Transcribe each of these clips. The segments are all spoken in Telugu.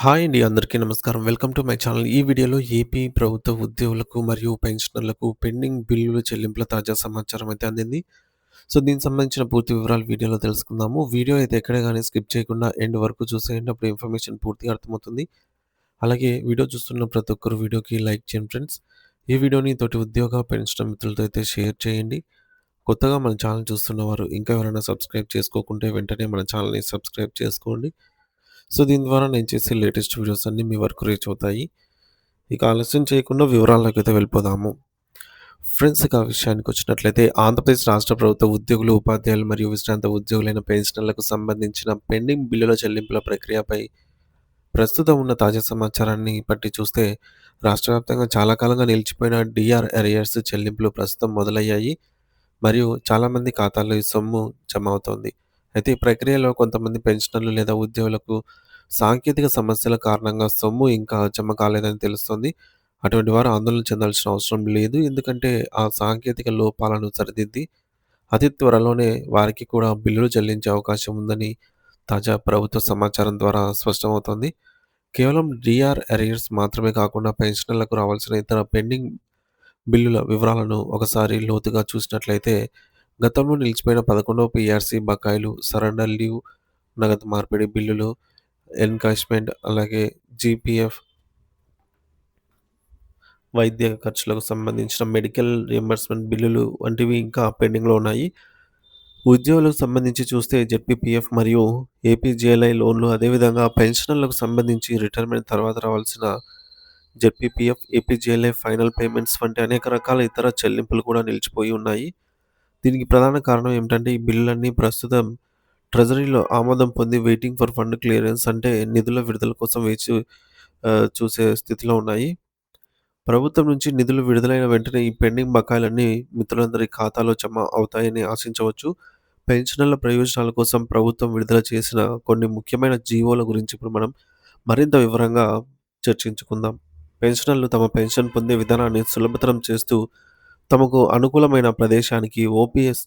హాయ్ అండి. అందరికీ నమస్కారం. Welcome to my channel. ఈ వీడియోలో ఏపీ ప్రభుత్వ ఉద్యోగులకు మరియు పెన్షనర్లకు పెండింగ్ బిల్లుల చెల్లింపుల తాజా సమాచారం అయితే అందింది. సో, దీనికి సంబంధించిన పూర్తి వివరాలు వీడియోలో తెలుసుకుందాము. వీడియో అయితే ఎక్కడ గాని స్కిప్ చేయకుండా ఎండ్ వరకు చూసేయండి. అప్పుడు ఇన్ఫర్మేషన్ పూర్తిగా అర్థమవుతుంది. అలాగే వీడియో చూస్తున్న ప్రతి ఒక్కరు వీడియోకి లైక్ చేయండి ఫ్రెండ్స్. ఈ వీడియోని తోటి ఉద్యోగ, పెన్షనర్ మిత్రులతో అయితే షేర్ చేయండి. కొత్తగా మన ఛానల్ చూస్తున్నవారు ఇంకా ఎవరైనా సబ్స్క్రైబ్ చేసుకోకుంటే వెంటనే మన ఛానల్‌ని సబ్స్క్రైబ్ చేసుకోండి. సో, దీని ద్వారా నేను చేసే లేటెస్ట్ వీడియోస్ అన్నీ మీ వరకు రీచ్ అవుతాయి. ఇక ఆలస్యం చేయకుండా వివరాల్లోకైతే వెళ్ళిపోదాము. ఫ్రెండ్స్ ఇక విషయానికొచ్చినట్లయితే ఆంధ్రప్రదేశ్ రాష్ట్ర ప్రభుత్వ ఉద్యోగులు, ఉపాధ్యాయులు మరియు విశ్రాంత ఉద్యోగులైన పెన్షనర్లకు సంబంధించిన పెండింగ్ బిల్లుల చెల్లింపుల ప్రక్రియపై ప్రస్తుతం ఉన్న తాజా సమాచారాన్ని బట్టి చూస్తే రాష్ట్ర వ్యాప్తంగా చాలా కాలంగా నిలిచిపోయిన డీఆర్ అరియర్స్ చెల్లింపులు ప్రస్తుతం మొదలయ్యాయి. మరియు చాలామంది ఖాతాల్లో ఈ సొమ్ము జమ అవుతోంది. అయితే ఈ ప్రక్రియలో కొంతమంది పెన్షనర్లు లేదా ఉద్యోగులకు సాంకేతిక సమస్యల కారణంగా సొమ్ము ఇంకా జమ కాలేదని తెలుస్తోంది. అటువంటి వారు ఆందోళన చెందాల్సిన అవసరం లేదు. ఎందుకంటే ఆ సాంకేతిక లోపాలను సరిదిద్ది అతి త్వరలోనే వారికి కూడా బిల్లులు చెల్లించే అవకాశం ఉందని తాజా ప్రభుత్వ సమాచారం ద్వారా స్పష్టమవుతోంది. కేవలం డీఆర్ అరియర్స్ మాత్రమే కాకుండా పెన్షనర్లకు రావాల్సిన ఇతర పెండింగ్ బిల్లుల వివరాలను ఒకసారి లోతుగా చూసినట్లయితే, గతంలో నిలిచిపోయిన 11వ పీఆర్సీ బకాయిలు, సరెండర్ లీవ్, నగదు మార్పిడి బిల్లులు, ఎన్కాష్‌మెంట్ అలాగే జీపీఎఫ్, వైద్య ఖర్చులకు సంబంధించిన మెడికల్ రియంబర్స్‌మెంట్ బిల్లులు వంటివి ఇంకా పెండింగ్‌లో ఉన్నాయి. ఉద్యోగులకు సంబంధించి చూస్తే జెడ్పీపీఎఫ్ మరియు ఏపీజేఎల్ఐ లోన్లు, అదేవిధంగా పెన్షనర్లకు సంబంధించి రిటైర్మెంట్ తర్వాత రావాల్సిన జెడ్పీపీఎఫ్, ఏపీజేఎల్ఐ ఫైనల్ పేమెంట్స్ వంటి అనేక రకాల ఇతర చెల్లింపులు కూడా నిలిచిపోయి ఉన్నాయి. దీనికి ప్రధాన కారణం ఏమిటంటే, ఈ బిల్లులన్నీ ప్రస్తుతం ట్రెజరీలో ఆమోదం పొంది వెయిటింగ్ ఫర్ ఫండ్ క్లియరెన్స్ అంటే నిధుల విడుదల కోసం చూసే స్థితిలో ఉన్నాయి. ప్రభుత్వం నుంచి నిధులు విడుదలైన వెంటనే ఈ పెండింగ్ బకాయిలన్నీ మిత్రులందరి ఖాతాలో జమ అవుతాయని ఆశించవచ్చు. పెన్షనర్ల ప్రయోజనాల కోసం ప్రభుత్వం విడుదల చేసిన కొన్ని ముఖ్యమైన జీవోల గురించి ఇప్పుడు మనం మరింత వివరంగా చర్చించుకుందాం. పెన్షనర్లు తమ పెన్షన్ పొందే విధానాన్ని సులభతరం చేస్తూ తమకు అనుకూలమైన ప్రదేశానికి OPS,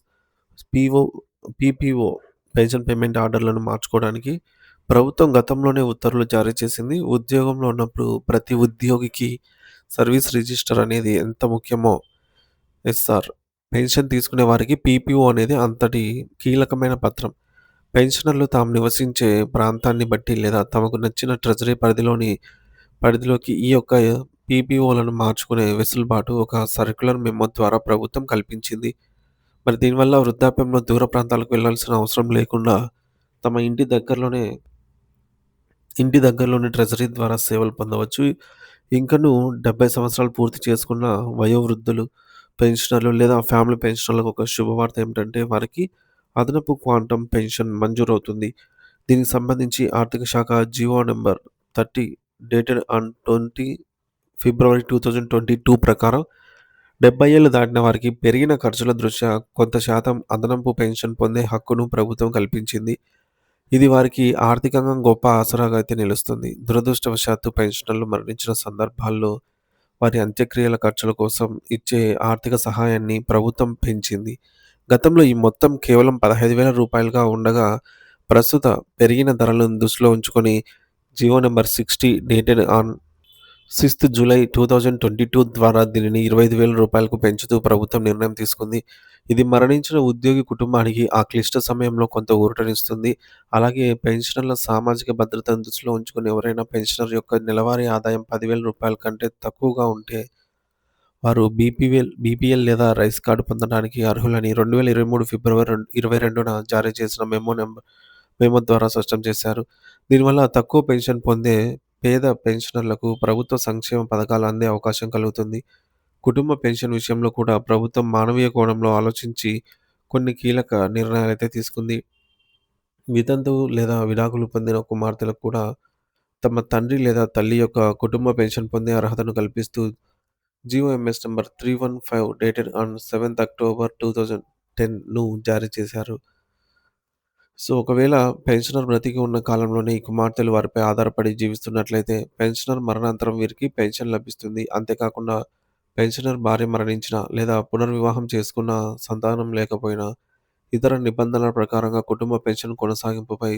PO, PPO pension payment ఆర్డర్‌లను మార్చుకోవడానికి ప్రభుత్వం గతంలోనే ఉత్తర్వులు జారీ చేసింది. ఉద్యోగంలో ఉన్నప్పుడు ప్రతి ఉద్యోగికి సర్వీస్ రిజిస్టర్ అనేది ఎంత ముఖ్యమో ఎస్ఆర్, పెన్షన్ తీసుకునే వారికి పీపీఓ అనేది అంతటి కీలకమైన పత్రం. పెన్షనర్లు తాము నివసించే ప్రాంతాన్ని బట్టి లేదా తమకు నచ్చిన ట్రెజరీ పరిధిలోకి ఈ యొక్క పీపీఓలను మార్చుకునే వెసులుబాటు ఒక సర్క్యులర్ మెమో ద్వారా ప్రభుత్వం కల్పించింది. మరి దీనివల్ల వృద్ధాప్యంలో దూర ప్రాంతాలకు వెళ్ళాల్సిన అవసరం లేకుండా తమ ఇంటి దగ్గరలోని ట్రెజరీ ద్వారా సేవలు పొందవచ్చు. ఇంకనూ 70 సంవత్సరాలు పూర్తి చేసుకున్న వయోవృద్ధులు, పెన్షనర్లు లేదా ఫ్యామిలీ పెన్షనర్లకు ఒక శుభవార్త ఏమిటంటే వారికి అదనపు క్వాంటమ్ పెన్షన్ మంజూరవుతుంది. దీనికి సంబంధించి ఆర్థిక శాఖ జీవో నంబర్ 30 డేటెడ్ ఆన్ 20 ఫిబ్రవరి 2022 ప్రకారం 70 ఏళ్లు దాటిన వారికి పెరిగిన ఖర్చుల దృష్ట్యా కొంత శాతం అదనపు పెన్షన్ పొందే హక్కును ప్రభుత్వం కల్పించింది. ఇది వారికి ఆర్థికంగా గొప్ప ఆసరాగా అయితే నిలుస్తుంది. దురదృష్టవశాత్తు పెన్షనర్లు మరణించిన సందర్భాల్లో వారి అంత్యక్రియల ఖర్చుల కోసం ఇచ్చే ఆర్థిక సహాయాన్ని ప్రభుత్వం పెంచింది. గతంలో ఈ మొత్తం కేవలం రూ. 15,000గా ఉండగా, ప్రస్తుత పెరిగిన ధరలను దృష్టిలో ఉంచుకొని జీవో నంబర్ 60 డేటెడ్ ఆన్ 6థ్ జూలై 2022 ద్వారా దీనిని రూ. 25,000కు పెంచుతూ ప్రభుత్వం నిర్ణయం తీసుకుంది. ఇది మరణించిన ఉద్యోగి కుటుంబానికి ఆ క్లిష్ట సమయంలో కొంత ఊరటనిస్తుంది. అలాగే పెన్షనర్ల సామాజిక భద్రతను దృష్టిలో ఉంచుకొని ఎవరైనా పెన్షనర్ యొక్క నెలవారీ ఆదాయం రూ. 10,000 కంటే తక్కువగా ఉంటే వారు బీపీఎల్ లేదా రైస్ కార్డ్ పొందడానికి అర్హులని 2023 ఫిబ్రవరి 22న జారీ చేసిన మెమో ద్వారా స్పష్టం చేశారు. దీనివల్ల తక్కువ పెన్షన్ పొందే పేద పెన్షనర్లకు ప్రభుత్వ సంక్షేమ పథకాలు అందే అవకాశం కలుగుతుంది. కుటుంబ పెన్షన్ విషయంలో కూడా ప్రభుత్వం మానవీయ కోణంలో ఆలోచించి కొన్ని కీలక నిర్ణయాలైతే తీసుకుంది. వితంతువు లేదా విడాకులు పొందిన కుమార్తెలకు కూడా తమ తండ్రి లేదా తల్లి యొక్క కుటుంబ పెన్షన్ పొందే అర్హతను కల్పిస్తూ జీఓఎంఎస్ నంబర్ 315 డేటెడ్ ఆన్ 7థ్ అక్టోబర్ 2010ను జారీ చేశారు. సో, ఒకవేళ పెన్షనర్ బ్రతికి ఉన్న కాలంలోనే ఈ కుమార్తెలు వారిపై ఆధారపడి జీవిస్తున్నట్లయితే పెన్షనర్ మరణానంతరం వీరికి పెన్షన్ లభిస్తుంది. అంతేకాకుండా పెన్షనర్ భార్య మరణించినా లేదా పునర్వివాహం చేసుకున్న సంతానం లేకపోయినా ఇతర నిబంధనల ప్రకారంగా కుటుంబ పెన్షన్ కొనసాగింపుపై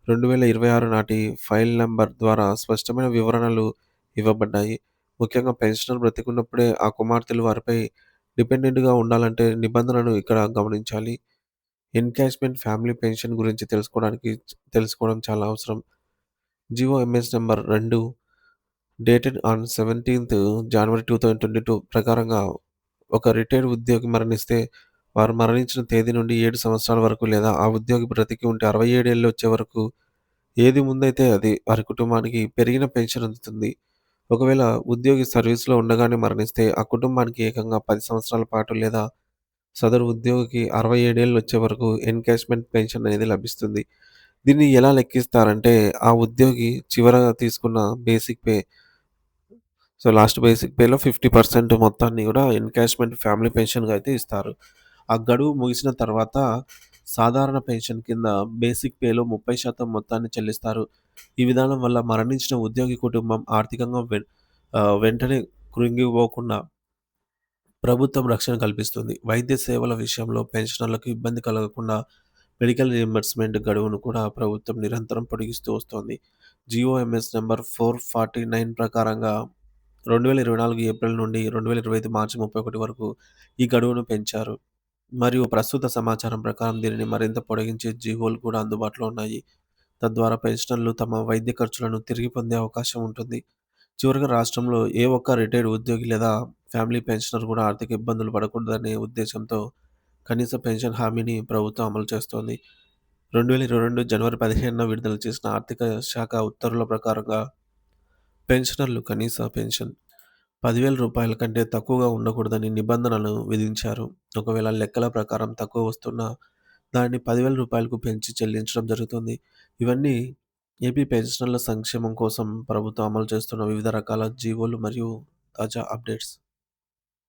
2026 నాటి ఫైల్ నంబర్ ద్వారా స్పష్టమైన వివరణలు ఇవ్వబడ్డాయి. ముఖ్యంగా పెన్షనర్ బ్రతికున్నప్పుడే ఆ కుమార్తెలు వారిపై డిపెండెంట్‌గా ఉండాలంటే నిబంధనలను ఇక్కడ గమనించాలి. ఎన్‌కాష్‌మెంట్ ఫ్యామిలీ పెన్షన్ గురించి తెలుసుకోవడం చాలా అవసరం. GO MS number 2 dated on 17థ్ జనవరి 2022 ప్రకారంగా ఒక రిటైర్డ్ ఉద్యోగి మరణిస్తే, వారు మరణించిన తేదీ నుండి 7 సంవత్సరాల వరకు లేదా ఆ ఉద్యోగి బ్రతికి ఉంటే 67 ఏళ్ళు వచ్చే వరకు ఏది ముందైతే అది వారి కుటుంబానికి పెరిగిన పెన్షన్ అందుతుంది. ఒకవేళ ఉద్యోగి సర్వీస్‌లో ఉండగానే మరణిస్తే ఆ కుటుంబానికి ఏకంగా 10 సంవత్సరాల పాటు లేదా సదరు ఉద్యోగికి 67 ఏళ్ళు వచ్చే వరకు ఎన్‌కాష్‌మెంట్ పెన్షన్ అనేది లభిస్తుంది. దీన్ని ఎలా లెక్కిస్తారంటే ఆ ఉద్యోగి చివరగా తీసుకున్న బేసిక్ పే లాస్ట్ బేసిక్ పేలో 50% మొత్తాన్ని గూడా ఎన్‌కాష్‌మెంట్ ఫ్యామిలీ పెన్షన్‌గా అయితే ఇస్తారు. ఆ గడువు ముగిసిన తర్వాత సాధారణ పెన్షన్ కింద బేసిక్ పేలో 30% మొత్తాన్ని చెల్లిస్తారు. ఈ విధానం వల్ల మరణించిన ఉద్యోగి కుటుంబం ఆర్థికంగా వెంటనే కృంగిపోకుండా ప్రభుత్వం రక్షణ కల్పిస్తుంది. వైద్య సేవల విషయంలో పెన్షనర్లకు ఇబ్బంది కలగకుండా మెడికల్ రీయింబర్స్‌మెంట్ గడువును కూడా ప్రభుత్వం నిరంతరం పొడిగిస్తూ వస్తోంది. జీఓఎంఎస్ నంబర్ 449 ప్రకారంగా 2024 ఏప్రిల్ నుండి 2025 మార్చి 31 వరకు ఈ గడువును పెంచారు. మరియు ప్రస్తుత సమాచారం ప్రకారం దీనిని మరింత పొడిగించే జీవోలు కూడా అందుబాటులో ఉన్నాయి. తద్వారా పెన్షనర్లు తమ వైద్య ఖర్చులను తిరిగి పొందే అవకాశం ఉంటుంది. చివరగా రాష్ట్రంలో ఏ ఒక్క రిటైర్డ్ ఉద్యోగి లేదా ఫ్యామిలీ పెన్షనర్ కూడా ఆర్థిక ఇబ్బందులు పడకూడదనే ఉద్దేశంతో కనీస పెన్షన్ హామీని ప్రభుత్వం అమలు చేస్తోంది. 2022 జనవరి 15న విడుదల చేసిన ఆర్థిక శాఖ ఉత్తర్వుల ప్రకారంగా పెన్షనర్లు కనీస పెన్షన్ రూ. 10,000 కంటే తక్కువగా ఉండకూడదని నిబంధనలు విధించారు. ఒకవేళ లెక్కల ప్రకారం తక్కువ వస్తున్నా దానిని రూ. 10,000కు పెంచి చెల్లించడం జరుగుతుంది. ఇవన్నీ ఏపీ పెన్షనర్ల సంక్షేమం కోసం ప్రభుత్వం అమలు చేస్తున్న వివిధ రకాల జీవోలు మరియు తాజా అప్డేట్స్.